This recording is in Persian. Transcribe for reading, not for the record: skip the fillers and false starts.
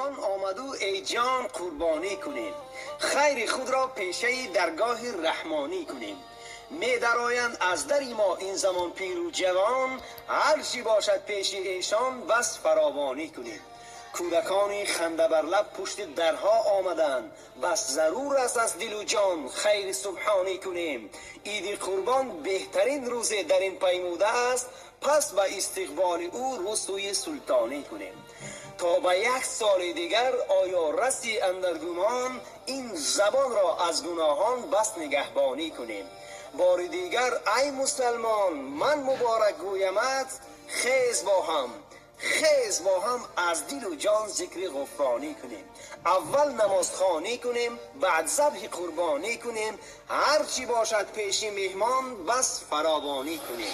مهمان آمدو ای جان قربانی کنیم، خیر خود را پیشه درگاه رحمانی کنیم. می درآیند از در ما این زمان پیر و جوان، هر چی باشد پیش ایشان بس فراوانی کنیم. کودکانی خنده بر لب پشت درها آمدند، بس ضرور است از دل و جان خیر سبحانی کنیم. عید قربان بهترین روز در این پیموده است، پس به استقبال او رسوی سلطانی کنیم. تا به 1 سال دیگر آیا رسی اندر گمان، این زبان را از گناهان بس نگهبانی کنیم. بار دیگر ای مسلمان من مبارک گویمت، خیز با هم از دل و جان ذکر غفرانی کنیم. اول نماز خوانی کنیم، بعد ذبح قربانی کنیم، هر چی باشد پیش مهمان بس فراوانی کنیم.